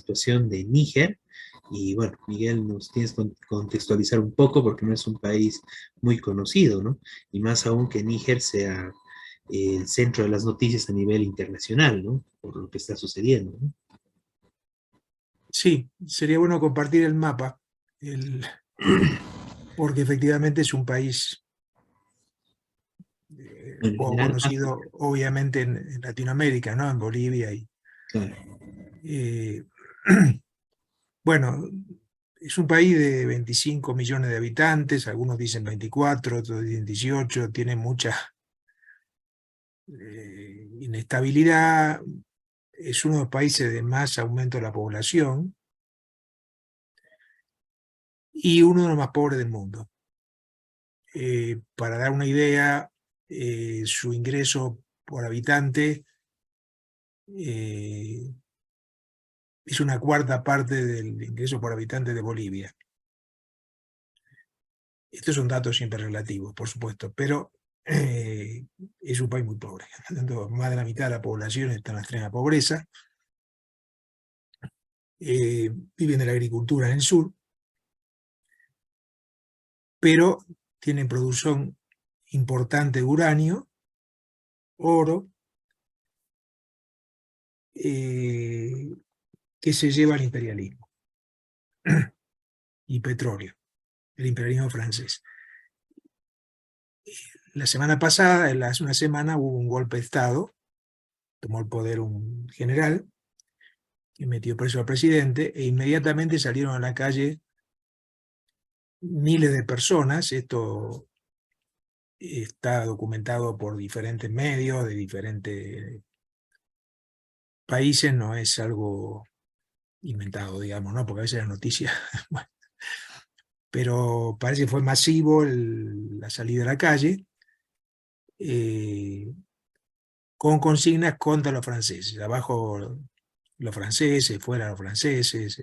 situación de Níger. Y bueno, Miguel, nos tienes que contextualizar un poco porque no es un país muy conocido, ¿no? Y más aún que Níger sea el centro de las noticias a nivel internacional, ¿no? Por lo que está sucediendo, ¿no? Sí, sería bueno compartir el mapa, el- porque efectivamente es un país Bueno, en poco general, África, conocido, obviamente en Latinoamérica, ¿no? En Bolivia. claro. Eh, bueno, es un país de 25 millones de habitantes, algunos dicen 24, otros dicen 18, tiene mucha inestabilidad, es uno de los países de más aumento de la población y uno de los más pobres del mundo. Para dar una idea, su ingreso por habitante eh, es una cuarta parte del ingreso por habitante de Bolivia. Estos son datos siempre relativos, por supuesto, pero eh, es un país muy pobre. Más de la mitad de la población está en la extrema pobreza. Viven de la agricultura en el sur, pero tienen producción importante de uranio, oro, eh, que se lleva al imperialismo, y petróleo, el imperialismo francés. La semana pasada, hace una semana, hubo un golpe de Estado, tomó el poder un general que metió preso al presidente e inmediatamente salieron a la calle miles de personas. Esto está documentado por diferentes medios de diferentes países, no es algo inventado, digamos, ¿no? Porque a veces la noticia, bueno, pero parece que fue masivo la salida a la calle, eh, con consignas contra los franceses. Abajo los franceses, fuera los franceses.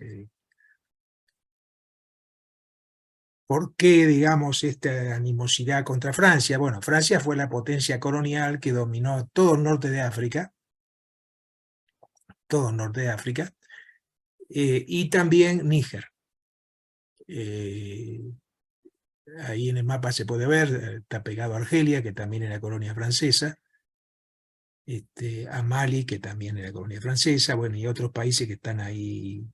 ¿Por qué, digamos, esta animosidad contra Francia? Bueno, Francia fue la potencia colonial que dominó todo el norte de África, todo el norte de África, y también Níger. Eh, Ahí en el mapa se puede ver, está pegado a Argelia, que también era colonia francesa, a Mali, que también era colonia francesa, bueno, y otros países que están ahí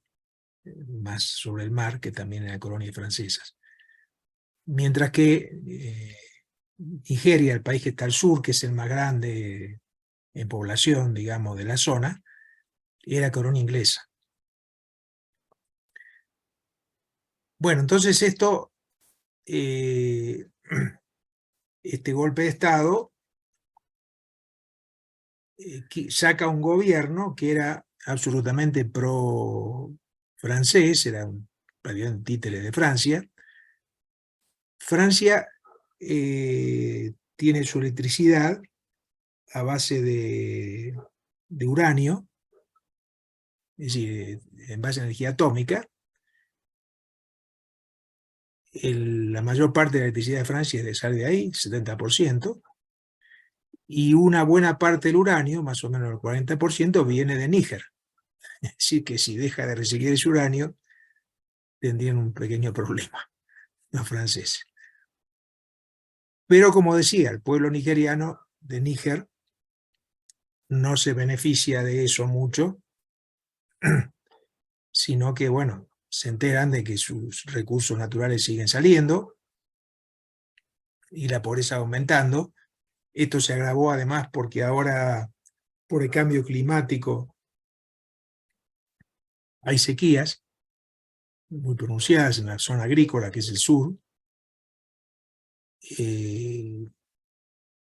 más sobre el mar, que también eran colonias francesas. Mientras que Nigeria, el país que está al sur, que es el más grande en población, digamos, de la zona, era colonia inglesa. Bueno, entonces eh, este golpe de Estado saca un gobierno que era absolutamente pro-francés, era un títere de Francia. Francia tiene su electricidad a base de uranio, es decir, en base a energía atómica. La mayor parte de la electricidad de Francia sale de ahí, 70%, y una buena parte del uranio, más o menos el 40%, viene de Níger. Es decir, que si deja de recibir ese uranio, tendrían un pequeño problema los franceses. Pero como decía, el pueblo nigeriano de Níger no se beneficia de eso mucho, sino que, bueno, se enteran de que sus recursos naturales siguen saliendo y la pobreza aumentando. Esto se agravó además porque ahora, por el cambio climático, hay sequías muy pronunciadas en la zona agrícola, que es el sur. Eh,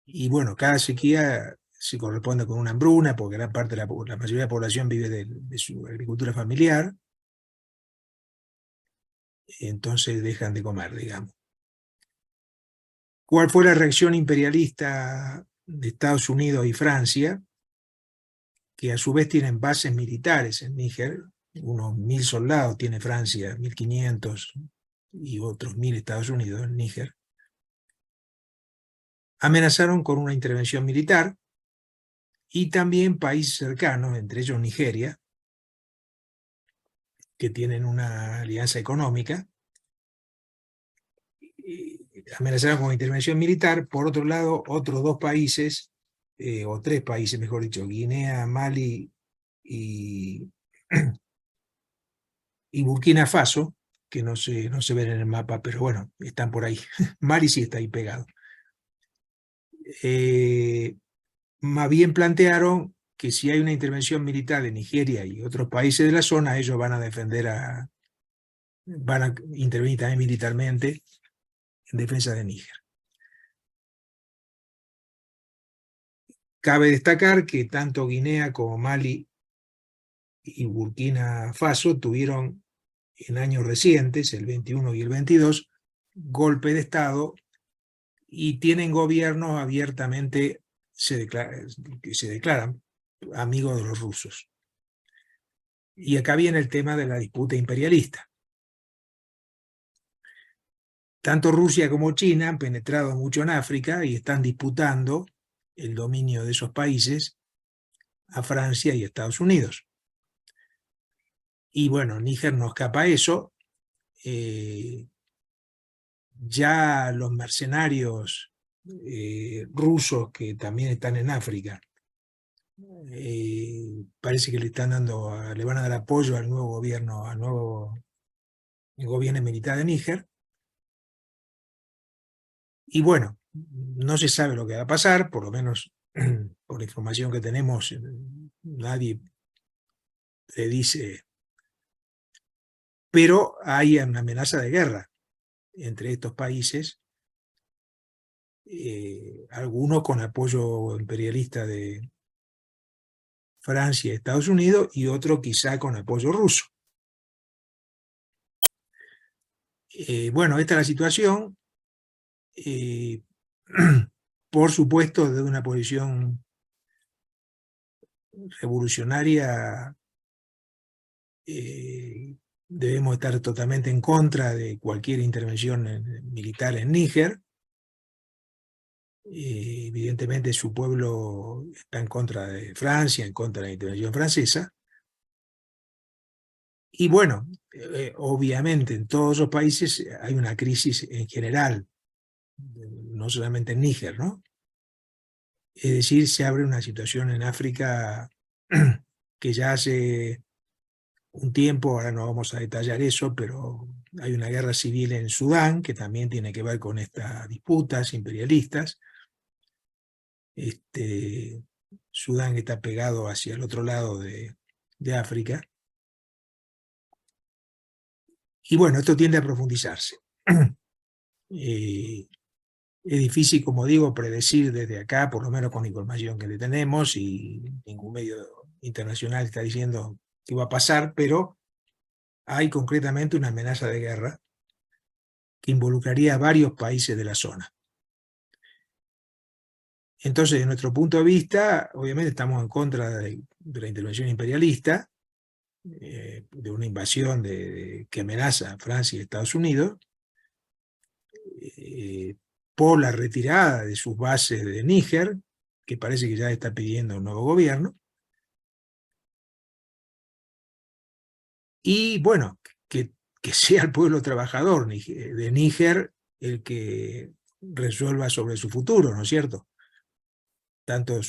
y bueno, cada sequía se corresponde con una hambruna, porque gran parte de la mayoría de la población vive de su agricultura familiar, entonces dejan de comer, digamos. ¿Cuál fue la reacción imperialista de Estados Unidos y Francia, que a su vez tienen bases militares en Níger? Unos 1000 soldados tiene Francia, 1500, y otros 1000 Estados Unidos en Níger. Amenazaron con una intervención militar, y también países cercanos, entre ellos Nigeria, que tienen una alianza económica, amenazaron con intervención militar. Por otro lado, otros dos países, o tres países, mejor dicho, Guinea, Mali y, y Burkina Faso, que no se ven en el mapa, pero bueno, están por ahí. Mali sí está ahí pegado. Más bien plantearon que si hay una intervención militar de Nigeria y otros países de la zona, ellos van a intervenir también militarmente en defensa de Níger. Cabe destacar que tanto Guinea como Mali y Burkina Faso tuvieron en años recientes, el 21 y el 22, golpe de Estado y tienen gobiernos abiertamente que se declaran amigos de los rusos. Y acá viene el tema de la disputa imperialista. Tanto Rusia como China han penetrado mucho en África y están disputando el dominio de esos países a Francia y Estados Unidos. Y bueno, Níger no escapa a eso. Ya los mercenarios rusos que también están en África, parece que le van a dar apoyo al nuevo gobierno, el gobierno militar de Níger. Y bueno, no se sabe lo que va a pasar, por lo menos por la información que tenemos, nadie le dice, pero hay una amenaza de guerra entre estos países, algunos con apoyo imperialista de Francia y Estados Unidos, y otro quizá con apoyo ruso. Bueno, esta es la situación. Por supuesto, desde una posición revolucionaria, debemos estar totalmente en contra de cualquier intervención militar en Níger. Evidentemente su pueblo está en contra de Francia, en contra de la intervención francesa. Y bueno, obviamente en todos los países hay una crisis en general, no solamente en Níger, ¿no? Es decir, se abre una situación en África que ya hace un tiempo, ahora no vamos a detallar eso, pero hay una guerra civil en Sudán que también tiene que ver con estas disputas imperialistas. Sudán está pegado hacia el otro lado de África. Y bueno, esto tiende a profundizarse. Es difícil, como digo, predecir desde acá, por lo menos con la información que le tenemos, y ningún medio internacional está diciendo qué va a pasar, pero hay concretamente una amenaza de guerra que involucraría a varios países de la zona. Entonces, desde nuestro punto de vista, obviamente estamos en contra de la intervención imperialista, de una invasión que amenaza a Francia y Estados Unidos, por la retirada de sus bases de Níger, que parece que ya está pidiendo un nuevo gobierno, y bueno, que sea el pueblo trabajador de Níger el que resuelva sobre su futuro, ¿no es cierto? Tanto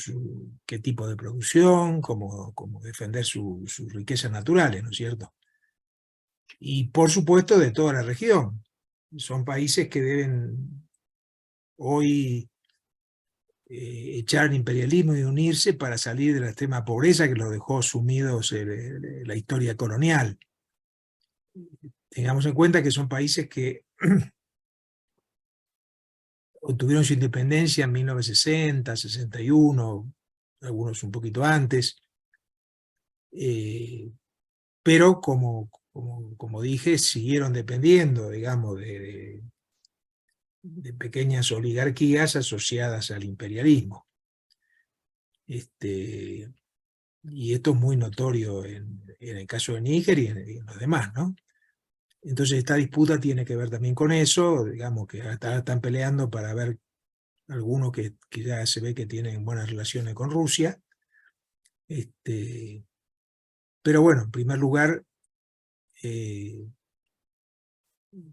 qué tipo de producción, como defender sus riquezas naturales, ¿no es cierto? Y por supuesto de toda la región. Son países que deben hoy echar el imperialismo y unirse para salir de la extrema pobreza que los dejó sumidos en la historia colonial. Tengamos en cuenta que son países que obtuvieron su independencia en 1960, 61, algunos un poquito antes, pero como dije, siguieron dependiendo, digamos, de pequeñas oligarquías asociadas al imperialismo. Y esto es muy notorio en el caso de Níger y en los demás, ¿no? Entonces esta disputa tiene que ver también con eso, digamos que están peleando para ver algunos que ya se ve que tienen buenas relaciones con Rusia. Pero bueno, en primer lugar, eh,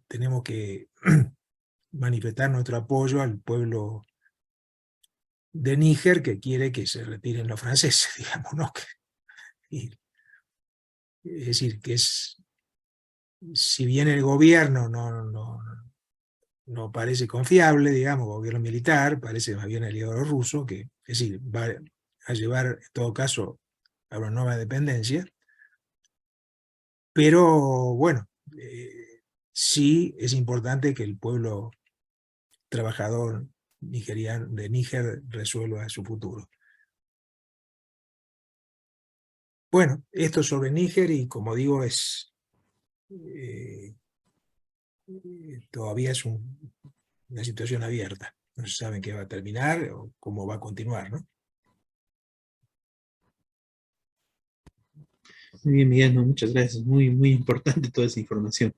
tenemos que manifestar nuestro apoyo al pueblo de Níger, que quiere que se retiren los franceses, digamos, ¿no? Es decir, que si bien el gobierno no parece confiable, digamos, gobierno militar, parece más bien aliado ruso, que es decir, va a llevar en todo caso a una nueva dependencia, pero bueno, sí es importante que el pueblo trabajador nigeriano de Níger resuelva su futuro. Bueno, esto sobre Níger, y como digo, eh, todavía es una situación abierta. No se sabe en qué va a terminar o cómo va a continuar, ¿no? Muy bien, Miguel, no, muchas gracias. Muy, muy importante toda esa información.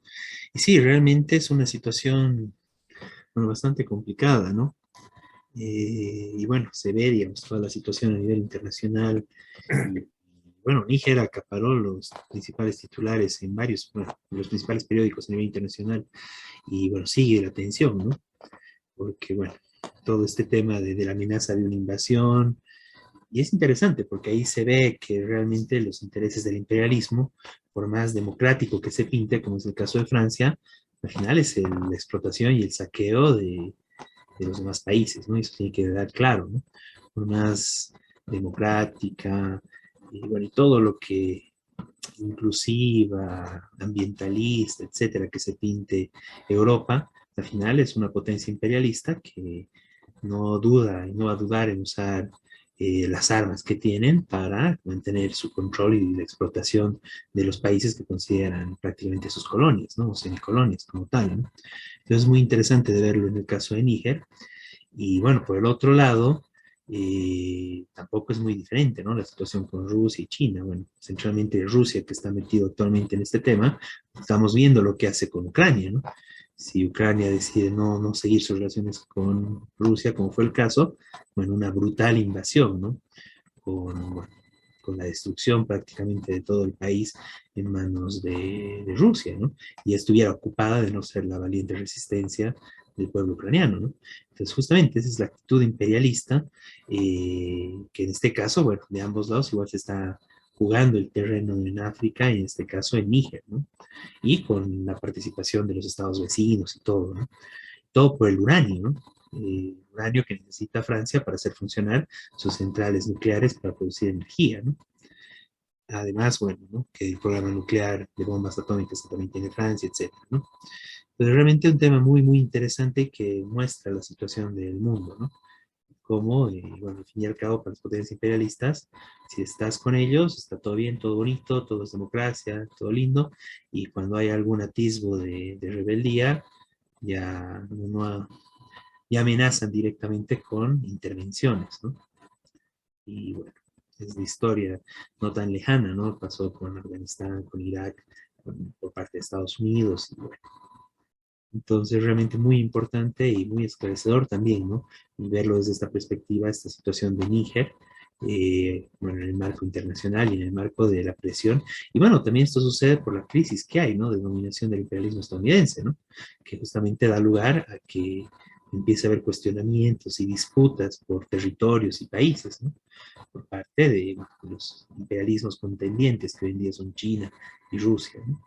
Y sí, realmente es una situación, bueno, bastante complicada, ¿no? Y bueno, se ve, digamos, toda la situación a nivel internacional. Y, bueno, Níger acaparó los principales titulares en varios, bueno, los principales periódicos a nivel internacional. Y bueno, sigue la tensión, ¿no? Porque bueno, todo este tema de la amenaza de una invasión. Y es interesante porque ahí se ve que realmente los intereses del imperialismo, por más democrático que se pinte, como es el caso de Francia, al final es la explotación y el saqueo de los demás países, ¿no? Y eso tiene que quedar claro, ¿no? Por más democrática, y bueno, y todo lo que inclusiva, ambientalista, etcétera, que se pinte Europa, al final es una potencia imperialista que no duda y no va a dudar en usar las armas que tienen para mantener su control y la explotación de los países que consideran prácticamente sus colonias, ¿no? O semicolonias como tal, ¿no? Entonces es muy interesante de verlo en el caso de Níger. Y bueno, por el otro lado, tampoco es muy diferente, ¿no? La situación con Rusia y China. Bueno, centralmente Rusia, que está metido actualmente en este tema, estamos viendo lo que hace con Ucrania, ¿no? Si Ucrania decide no seguir sus relaciones con Rusia, como fue el caso, bueno, una brutal invasión, ¿no? Bueno, con la destrucción prácticamente de todo el país en manos de Rusia, ¿no? Y estuviera ocupada de no ser la valiente resistencia del pueblo ucraniano, ¿no? Entonces, justamente esa es la actitud imperialista, que en este caso, bueno, de ambos lados igual se está jugando el terreno en África, y en este caso en Níger, ¿no? Y con la participación de los estados vecinos y todo, ¿no? Todo por el uranio, ¿no? Uranio que necesita Francia para hacer funcionar sus centrales nucleares para producir energía, ¿no? Además, bueno, ¿no? Que el programa nuclear de bombas atómicas que también tiene Francia, etcétera, ¿no? Pero realmente un tema muy, muy interesante que muestra la situación del mundo, ¿no? Como, bueno, al fin y al cabo, para las potencias imperialistas, si estás con ellos, está todo bien, todo bonito, todo es democracia, todo lindo, y cuando hay algún atisbo de rebeldía, ya, no, ya amenazan directamente con intervenciones, ¿no? Y bueno, es la historia no tan lejana, ¿no? Pasó con Afganistán, con Irak, por parte de Estados Unidos, y bueno, entonces, realmente muy importante y muy esclarecedor también, ¿no? Verlo desde esta perspectiva, esta situación de Níger, bueno, en el marco internacional y en el marco de la presión. Y bueno, también esto sucede por la crisis que hay, ¿no? De dominación del imperialismo estadounidense, ¿no? Que justamente da lugar a que empiece a haber cuestionamientos y disputas por territorios y países, ¿no? Por parte de los imperialismos contendientes que hoy en día son China y Rusia, ¿no?